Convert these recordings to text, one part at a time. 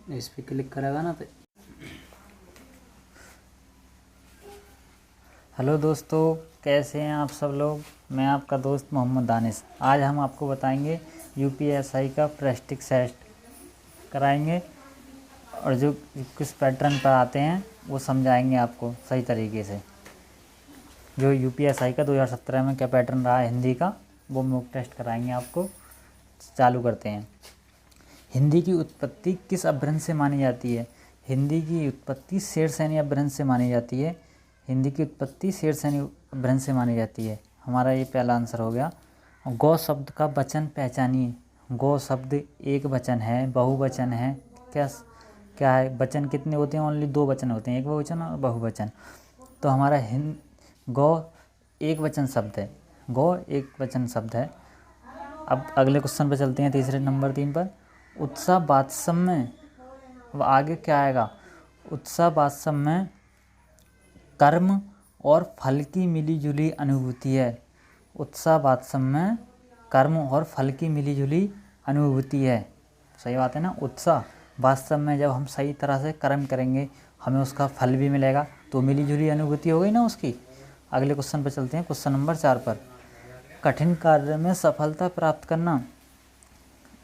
इस पर क्लिक करेगा ना तो। हेलो दोस्तों, कैसे हैं आप सब लोग। मैं आपका दोस्त मोहम्मद दानिश। आज हम आपको बताएंगे यूपीएसआई का प्रैक्टिस टेस्ट कराएंगे और जो किस पैटर्न पर आते हैं वो समझाएंगे आपको सही तरीके से। जो यूपीएसआई का 2017 में क्या पैटर्न रहा है हिंदी का, वो मॉक टेस्ट कराएंगे आपको। चालू करते हैं। हिंदी की उत्पत्ति किस अपभ्रंश से मानी जाती है। हिंदी की उत्पत्ति शेरशाही अपभ्रंश से मानी जाती है। हिंदी की उत्पत्ति शेरशाही अपभ्रंश से मानी जाती है। हमारा ये पहला आंसर हो गया। गौ शब्द का वचन पहचानिए। गौ शब्द एक वचन है, बहुवचन है, क्या है। वचन कितने होते हैं? ओनली 2 वचन होते हैं, एक बहुवचन और बहुवचन। तो हमारा गौ एक वचन शब्द है। गौ एक वचन शब्द है। अब अगले क्वेश्चन पर चलते हैं, तीसरे नंबर 3 पर। उत्साह वात्सल्य में, अब आगे क्या आएगा? उत्साह वात्सल्य में कर्म और फल की मिलीजुली अनुभूति है। उत्साह वात्सल्य में कर्म और फल की मिलीजुली अनुभूति है। सही बात है ना। उत्साह वात्सल्य में जब हम सही तरह से कर्म करेंगे हमें उसका फल भी मिलेगा, तो मिलीजुली अनुभूति हो गई ना उसकी। अगले क्वेश्चन पर चलते हैं, क्वेश्चन नंबर 4 पर। कठिन कार्य में सफलता प्राप्त करना।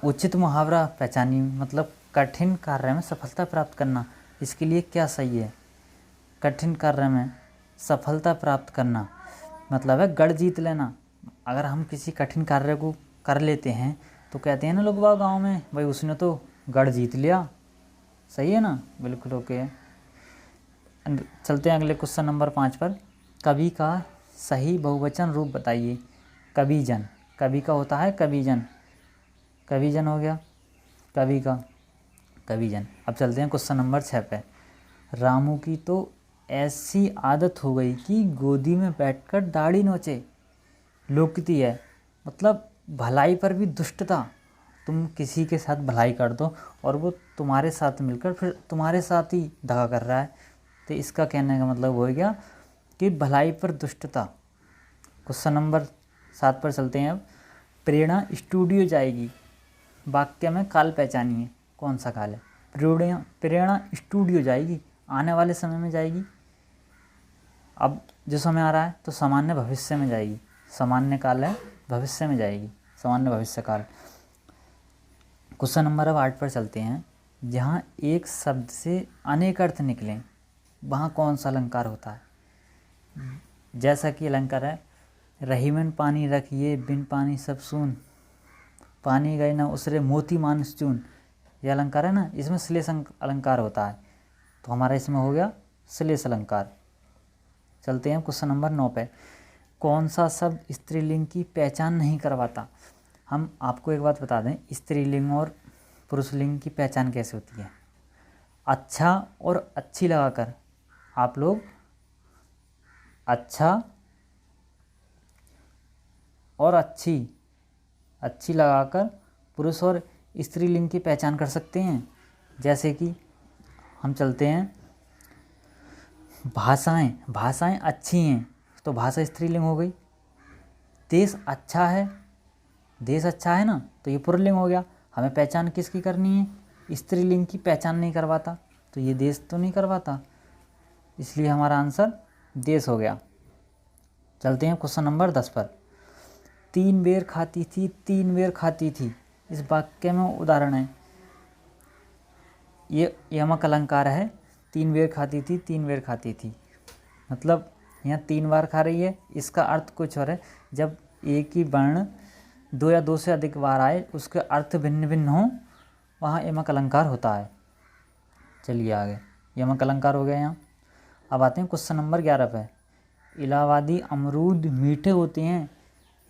उचित मुहावरा पहचानिए। मतलब कठिन कार्य में सफलता प्राप्त करना, इसके लिए क्या सही है? कठिन कार्य में सफलता प्राप्त करना मतलब है गढ़ जीत लेना। अगर हम किसी कठिन कार्य को कर लेते हैं तो कहते हैं ना लोग बाग गाँव में, भाई उसने तो गढ़ जीत लिया। सही है ना, बिल्कुल ओके। चलते हैं अगले क्वेश्चन नंबर 5 पर। कवि का सही बहुवचन रूप बताइए। कवि जन, कवि का होता है कवि जन। कवि जन हो गया कवि का, कवि जन। अब चलते हैं क्वेश्चन नंबर 6 पे। रामू की तो ऐसी आदत हो गई कि गोदी में बैठकर दाढ़ी नोचे। लोकती है मतलब भलाई पर भी दुष्टता। तुम किसी के साथ भलाई कर दो और वो तुम्हारे साथ मिलकर फिर तुम्हारे साथ ही दगा कर रहा है, तो इसका कहने का मतलब हो गया कि भलाई पर दुष्टता। क्वेश्चन नंबर 7 पर चलते हैं अब। प्रेरणा स्टूडियो जाएगी। वाक्य में काल पहचानिए, कौन सा काल है? प्रेरणा स्टूडियो जाएगी, आने वाले समय में जाएगी। अब जो समय आ रहा है तो सामान्य भविष्य में जाएगी। सामान्य काल है, भविष्य में जाएगी, सामान्य भविष्य काल। क्वेश्चन नंबर अब 8 पर चलते हैं। जहाँ एक शब्द से अनेक अर्थ निकलें वहाँ कौन सा अलंकार होता है? जैसा कि अलंकार है, रहीमन पानी रखिए बिन पानी सब सून, पानी गए ना उसरे मोती मानस चून। यह अलंकार है ना, इसमें श्लेष अलंकार होता है, तो हमारा इसमें हो गया श्लेष अलंकार। चलते हैं क्वेश्चन नंबर 9 पे। कौन सा शब्द स्त्रीलिंग की पहचान नहीं करवाता? हम आपको एक बात बता दें, स्त्रीलिंग और पुरुषलिंग की पहचान कैसे होती है। अच्छा और अच्छी लगाकर आप लोग अच्छा और अच्छी, अच्छी लगाकर पुरुष और स्त्रीलिंग की पहचान कर सकते हैं। जैसे कि हम चलते हैं, भाषाएं, भाषाएं अच्छी हैं तो भाषा स्त्रीलिंग हो गई। देश अच्छा है, देश अच्छा है ना, तो ये पुल्लिंग हो गया। हमें पहचान किसकी करनी है? स्त्रीलिंग की पहचान नहीं करवाता, तो ये देश तो नहीं करवाता, इसलिए हमारा आंसर देश हो गया। चलते हैं क्वेश्चन नंबर 10 पर। 3 बेर खाती थी 3 बेर खाती थी, इस वाक्य में उदाहरण है। ये यमक अलंकार है। 3 बेर खाती थी 3 बेर खाती थी मतलब यहाँ 3 बार खा रही है। इसका अर्थ कुछ और है। जब एक ही वर्ण 2 या 2 से अधिक बार आए, उसके अर्थ भिन्न भिन्न हों, वहाँ यमक अलंकार होता है। चलिए आगे, यमक अलंकार हो गया यहाँ। अब आते हैं क्वेश्चन नंबर 11 पे। इलाहाबादी अमरूद मीठे होते हैं,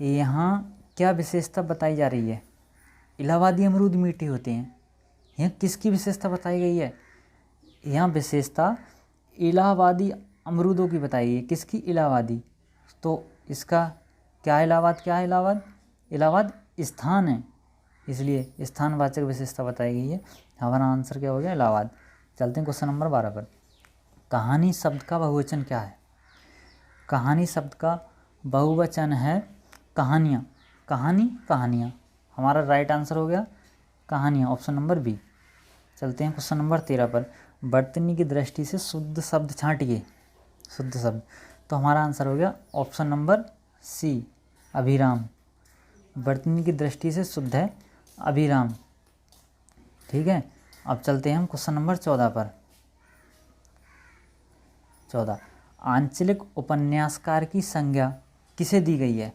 यहाँ क्या विशेषता बताई जा रही है? इलाहाबादी अमरूद मीठे होते हैं, यहाँ किसकी विशेषता बताई गई है? यहाँ विशेषता इलाहाबादी अमरूदों की बताई गई है। किसकी? इलाहाबादी। तो इसका क्या है? इलाहाबाद क्या है? इलाहाबाद, इलाहाबाद स्थान है, इसलिए स्थानवाचक विशेषता बताई गई है। हमारा आंसर क्या हो गया? इलाहाबाद। चलते हैं क्वेश्चन नंबर 12 पर। कहानी शब्द का बहुवचन क्या है? कहानी शब्द का बहुवचन है कहानियाँ। कहानी, कहानियाँ। हमारा राइट आंसर हो गया कहानियाँ, ऑप्शन नंबर बी। चलते हैं क्वेश्चन नंबर 13 पर। वर्तनी की दृष्टि से शुद्ध शब्द छांटिए। शुद्ध शब्द, तो हमारा आंसर हो गया ऑप्शन नंबर सी, अभिराम। वर्तनी की दृष्टि से शुद्ध है अभिराम। ठीक है, अब चलते हैं हम क्वेश्चन नंबर 14 पर। 14, आंचलिक उपन्यासकार की संज्ञा किसे दी गई है?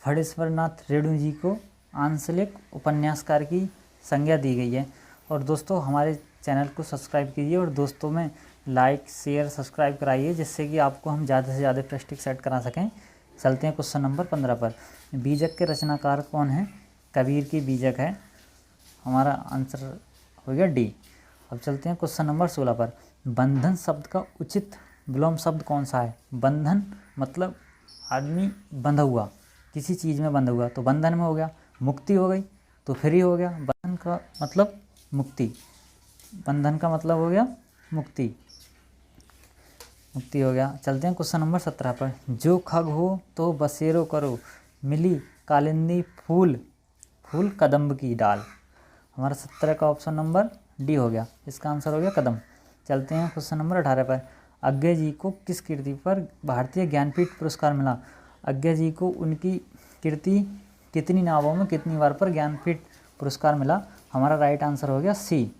फणीश्वरनाथ रेणु जी को आंचलिक उपन्यासकार की संज्ञा दी गई है। और दोस्तों हमारे चैनल को सब्सक्राइब कीजिए और दोस्तों में लाइक शेयर सब्सक्राइब कराइए, जिससे कि आपको हम ज़्यादा से ज़्यादा प्रैक्टिस सेट करा सकें। चलते हैं क्वेश्चन नंबर 15 पर। बीजक के रचनाकार कौन है? कबीर की बीजक है। हमारा आंसर हो गया डी। अब चलते हैं क्वेश्चन नंबर 16 पर। बंधन शब्द का उचित विलोम शब्द कौन सा है? बंधन मतलब आदमी बंधा हुआ, किसी चीज़ में बंधा हुआ, तो बंधन में हो गया। मुक्ति हो गई तो फ्री हो गया। बंधन का मतलब मुक्ति, बंधन का मतलब हो गया मुक्ति, मुक्ति हो गया। चलते हैं क्वेश्चन नंबर 17 पर। जो खग हो तो बसेरो करो, मिली कालिंदी फूल, फूल कदम्ब की डाल। हमारा 17 का ऑप्शन नंबर डी हो गया, इसका आंसर हो गया कदम। चलते हैं क्वेश्चन नंबर 18 पर। अज्ञे जी को किस कृति पर भारतीय ज्ञानपीठ पुरस्कार मिला? अज्ञे जी को उनकी कृति कितनी नावों में कितनी बार पर ज्ञानपीठ पुरस्कार मिला? हमारा राइट आंसर हो गया सी।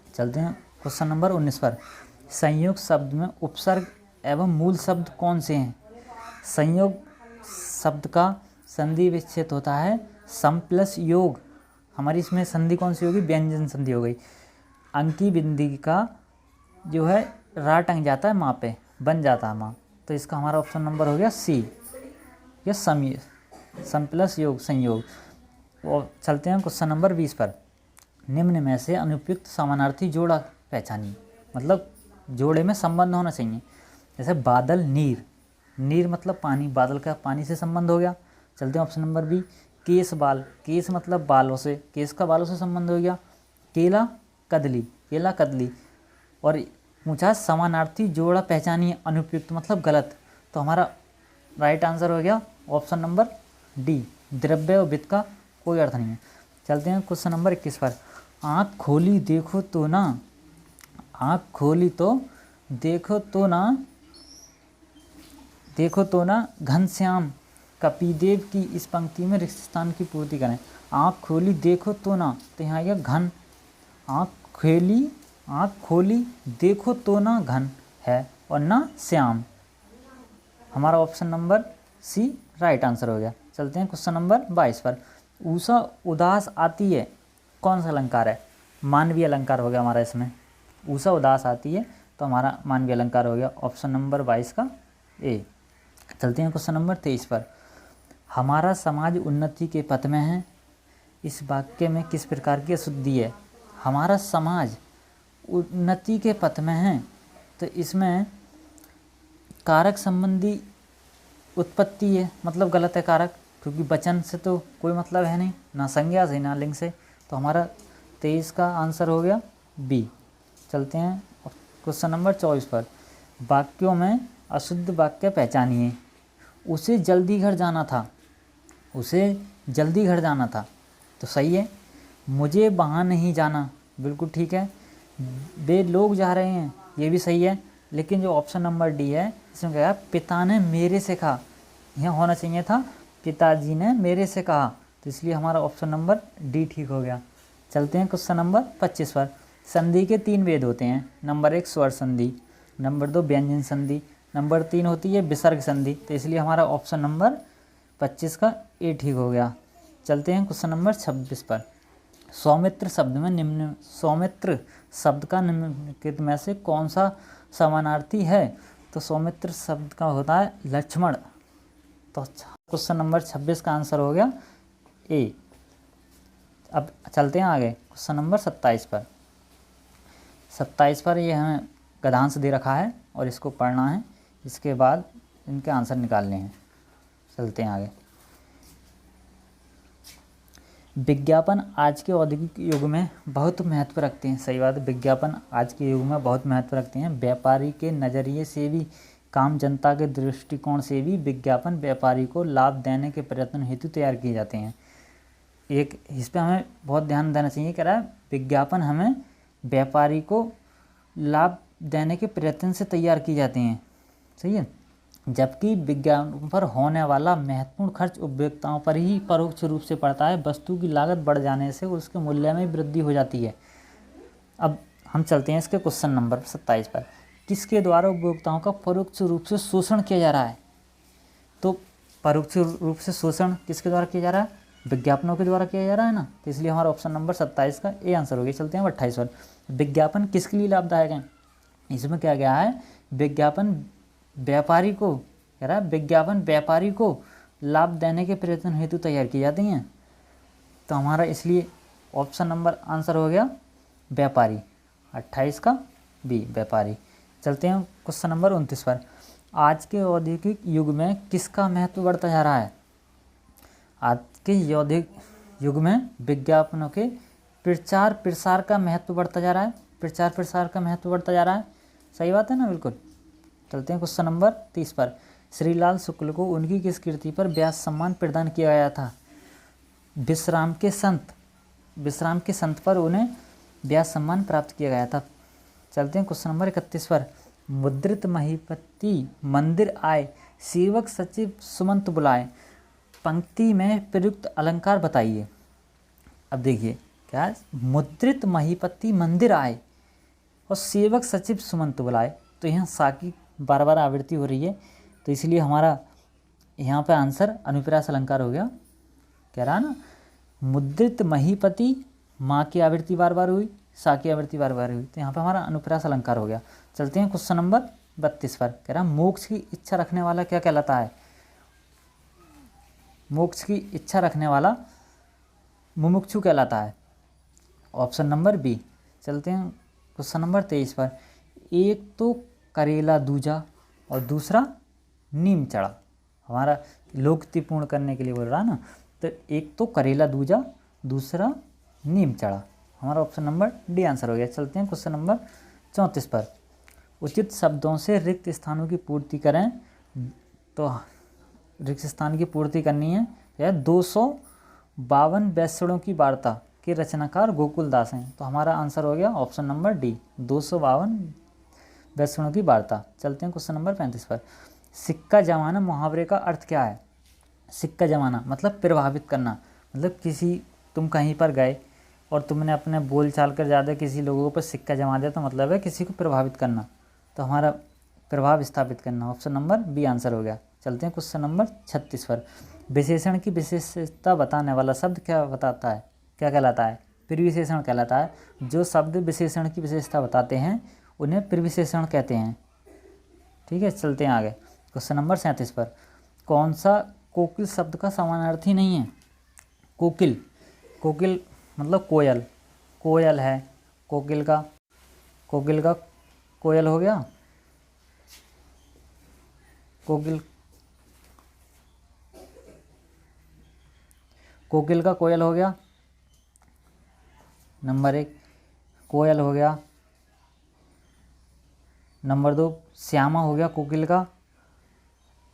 चलते हैं क्वेश्चन नंबर 19 पर। संयोग शब्द में उपसर्ग एवं मूल शब्द कौन से हैं? संयोग शब्द का संधि विच्छेद होता है सम प्लस योग। हमारी इसमें संधि कौन सी होगी? व्यंजन संधि हो गई। अंकी बिंदी का जो है रा टंग जाता है माँ पे, बन जाता है माँ, तो इसका हमारा ऑप्शन नंबर हो गया सी, या सम प्लस योग संयोग। और चलते हैं क्वेश्चन नंबर 20 पर। निम्न में से अनुपयुक्त समानार्थी जोड़ा पहचानिए, मतलब जोड़े में संबंध होना चाहिए। जैसे बादल नीर, नीर मतलब पानी, बादल का पानी से संबंध हो गया। चलते हैं ऑप्शन नंबर बी। केस बाल, केस मतलब बालों से, केस का बालों से संबंध हो गया। केला कदली, केला कदली। और पूछा समानार्थी जोड़ा पहचानिए, अनुपयुक्त मतलब गलत, तो हमारा राइट आंसर हो गया ऑप्शन नंबर डी, द्रव्य और वित्त का कोई अर्थ नहीं है। चलते हैं क्वेश्चन नंबर 21 पर। आँख खोली देखो तो ना, आँख खोली तो देखो तो ना, देखो तो ना घनश्याम कपिदेव की इस पंक्ति में रिक्त स्थान की पूर्ति करें। आँख खोली देखो तो ना, तो यहाँ आएगा घन। आँख खोली देखो तो ना घन है और ना श्याम। हमारा option number C right answer हो गया। चलते हैं क्वेश्चन नंबर 22 पर। उषा उदास आती है, कौन सा अलंकार है? मानवीय अलंकार हो गया हमारा इसमें। उषा उदास आती है तो हमारा मानवीय अलंकार हो गया, ऑप्शन नंबर 22 का ए। चलते हैं क्वेश्चन नंबर 23 पर। हमारा समाज उन्नति के पथ में है, इस वाक्य में किस प्रकार की अशुद्धि है? हमारा समाज उन्नति के पथ में है, तो इसमें कारक संबंधी उत्पत्ति है, मतलब गलत है कारक, क्योंकि वचन से तो कोई मतलब है नहीं, ना संज्ञा से ना लिंग से, तो हमारा 23 का आंसर हो गया बी। चलते हैं क्वेश्चन नंबर 24 पर। वाक्यों में अशुद्ध वाक्य पहचानिए। उसे जल्दी घर जाना था, उसे जल्दी घर जाना था, तो सही है। मुझे वहाँ नहीं जाना, बिल्कुल ठीक है। वे लोग जा रहे हैं, ये भी सही है। लेकिन जो ऑप्शन नंबर डी है, इसमें क्या है? पिता ने मेरे से कहा, यहाँ होना चाहिए था पिताजी ने मेरे से कहा, तो इसलिए हमारा ऑप्शन नंबर डी ठीक हो गया। चलते हैं क्वेश्चन नंबर 25 पर। संधि के 3 भेद होते हैं। नंबर 1 स्वर संधि, नंबर 2 व्यंजन संधि, नंबर 3 होती है विसर्ग संधि, तो इसलिए हमारा ऑप्शन नंबर 25 का ए ठीक हो गया। चलते हैं क्वेश्चन नंबर 26 पर। सौमित्र शब्द में निम्न, सौमित्र शब्द का निम्नलिखित में से कौन सा समानार्थी है? तो सौमित्र शब्द का होता है लक्ष्मण, तो क्वेश्चन नंबर 26 का आंसर हो गया ए। अब चलते हैं आगे क्वेश्चन नंबर 27 पर। 27 पर ये हमें गद्यांश दे रखा है और इसको पढ़ना है, इसके बाद इनके आंसर निकालने हैं। चलते हैं आगे। विज्ञापन आज के औद्योगिक युग में बहुत महत्व रखते हैं। सही बात है, विज्ञापन आज के युग में बहुत महत्व रखते हैं। व्यापारी के नज़रिए से भी, काम जनता के दृष्टिकोण से भी विज्ञापन व्यापारी को लाभ देने के प्रयत्न हेतु तैयार किए जाते हैं। एक इस पर हमें बहुत ध्यान देना चाहिए। कह रहा है विज्ञापन हमें व्यापारी को लाभ देने के प्रयत्न से तैयार की जाती हैं। सही है। जबकि विज्ञापन पर होने वाला महत्वपूर्ण खर्च उपभोक्ताओं पर ही परोक्ष रूप से पड़ता है। वस्तु की लागत बढ़ जाने से उसके मूल्य में वृद्धि हो जाती है। अब हम चलते हैं इसके क्वेश्चन नंबर 27 पर। किसके द्वारा उपभोक्ताओं का परोक्ष रूप से शोषण किया जा रहा है? तो परोक्ष रूप से शोषण किसके द्वारा किया जा रहा है? विज्ञापनों के द्वारा किया जा रहा है ना। तो इसलिए हमारा ऑप्शन नंबर 27 का ए आंसर हो गया। चलते हैं 28 पर। विज्ञापन किसके लिए लाभदायक है? इसमें क्या गया है? विज्ञापन व्यापारी को, कह रहा है विज्ञापन व्यापारी को लाभ देने के प्रयत्न हेतु तैयार की जाती हैं। तो हमारा इसलिए ऑप्शन नंबर आंसर हो गया व्यापारी, 28 का बी व्यापारी। चलते हैं क्वेश्चन नंबर 29 पर। आज के औद्योगिक युग में किसका महत्व बढ़ता जा रहा है? आज के औद्योगिक युग में विज्ञापनों के प्रचार प्रसार का महत्व बढ़ता जा रहा है। प्रचार प्रसार का महत्व बढ़ता जा रहा है। सही बात है ना? बिल्कुल। चलते हैं क्वेश्चन नंबर 30 पर। श्रीलाल शुक्ल को उनकी किस कृति पर व्यास सम्मान प्रदान किया गया था? विश्राम के संत पर उन्हें व्यास सम्मान प्राप्त किया गया था। चलते हैं क्वेश्चन नंबर 31 पर। मुद्रित महिपति मंदिर आए, सेवक सचिव सुमंत बुलाए। पंक्ति में प्रयुक्त अलंकार बताइए। अब देखिए क्या है? मुद्रित महिपति मंदिर आए और सेवक सचिव सुमंत बुलाए। तो यहाँ सा की बार बार आवृत्ति हो रही है, तो इसलिए हमारा यहाँ पे आंसर अनुप्रास अलंकार हो गया। कह रहा ना, मुद्रित महिपति, माँ की आवृत्ति बार बार हुई, सा की आवृत्ति बार बार हुई, तो यहाँ पे हमारा अनुप्रास अलंकार हो गया। चलते हैं क्वेश्चन नंबर 32 पर। कह रहा मोक्ष की इच्छा रखने वाला क्या कहलाता है? मोक्ष की इच्छा रखने वाला मुमुक्षु कहलाता है। Option number B. चलते हैं क्वेश्चन नंबर 23 पर। एक तो करेला दूजा और दूसरा नीम चढ़ा। हमारा लोकोक्ति पूर्ण करने के लिए बोल रहा है ना। तो एक तो करेला दूजा, दूसरा नीम चढ़ा। हमारा ऑप्शन नंबर डी आंसर हो गया। चलते हैं क्वेश्चन नंबर 34 पर। उचित शब्दों से रिक्त स्थानों की पूर्ति करें। तो रिक्त स्थान की पूर्ति करनी है। यह 252 वैष्णों की वार्ता के रचनाकार गोकुलदास हैं। तो हमारा आंसर हो गया ऑप्शन नंबर डी, 252 वैष्णों की वार्ता। चलते हैं क्वेश्चन नंबर 35 पर। सिक्का जमाना मुहावरे का अर्थ क्या है? सिक्का जमाना मतलब प्रभावित करना। मतलब तुम कहीं पर गए और तुमने अपने बोल चाल कर ज़्यादा किसी लोगों पर सिक्का जमा दिया, तो मतलब है किसी को प्रभावित करना। तो हमारा प्रभाव स्थापित करना। ऑप्शन नंबर बी आंसर हो गया। चलते हैं क्वेश्चन नंबर 36 पर। विशेषण की विशेषता बताने वाला शब्द क्या बताता है, क्या कहलाता है? प्रविशेषण कहलाता है। जो शब्द विशेषण की विशेषता बताते हैं उन्हें प्रविशेषण कहते हैं। ठीक है, चलते हैं आगे। क्वेश्चन नंबर 37 पर। कौन सा कोकिल शब्द का समानार्थी नहीं है? कोकिल, कोकिल मतलब कोयल, कोयल है। कोकिल का कोयल हो गया। कोकिल का कोयल हो गया नंबर 1, कोयल हो गया। नंबर 2 श्यामा हो गया कोकिल का।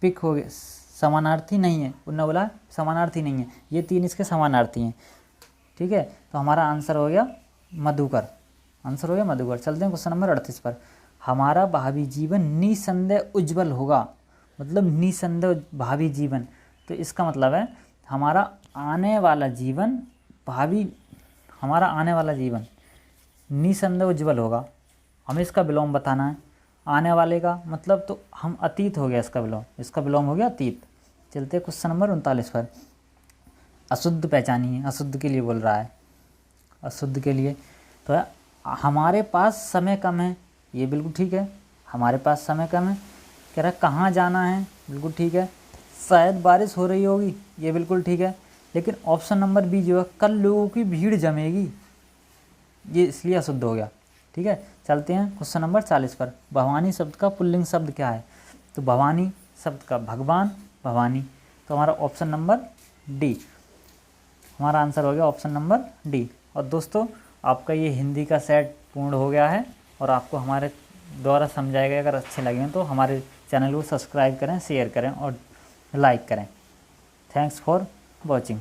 पिक हो गया। समानार्थी नहीं है, उन्होंने बोला समानार्थी नहीं है। ये 3 इसके समानार्थी हैं। ठीक है, तो हमारा आंसर हो गया मधुकर। आंसर हो गया मधुकर। चलते हैं क्वेश्चन नंबर 38 पर। हमारा भावी जीवन निसंदेह उज्जवल होगा। मतलब निसंदेह भावी जीवन, तो इसका मतलब है हमारा आने वाला जीवन निसंदेह उज्जवल होगा। हमें इसका विलोम बताना है। आने वाले का मतलब तो हम अतीत हो गया, इसका विलोम हो गया अतीत। चलते हैं क्वेश्चन नंबर 39 पर। अशुद्ध पहचानिए। अशुद्ध के लिए बोल रहा है। अशुद्ध के लिए तो हमारे पास समय कम है, ये बिल्कुल ठीक है। हमारे पास समय कम है। कह रहा कहाँ जाना है, बिल्कुल ठीक है। शायद बारिश हो रही होगी, ये बिल्कुल ठीक है। लेकिन ऑप्शन नंबर बी जो है, कल लोगों की भीड़ जमेगी, ये इसलिए अशुद्ध हो गया। ठीक है, चलते हैं क्वेश्चन नंबर 40 पर। भवानी शब्द का पुल्लिंग शब्द क्या है? तो भवानी शब्द का भगवान, भवानी। तो हमारा ऑप्शन नंबर डी, हमारा आंसर हो गया ऑप्शन नंबर डी। और दोस्तों, आपका ये हिंदी का सेट पूर्ण हो गया है और आपको हमारे द्वारा समझाए गए अगर अच्छे लगे तो हमारे चैनल को सब्सक्राइब करें, शेयर करें और लाइक करें। Thanks for watching.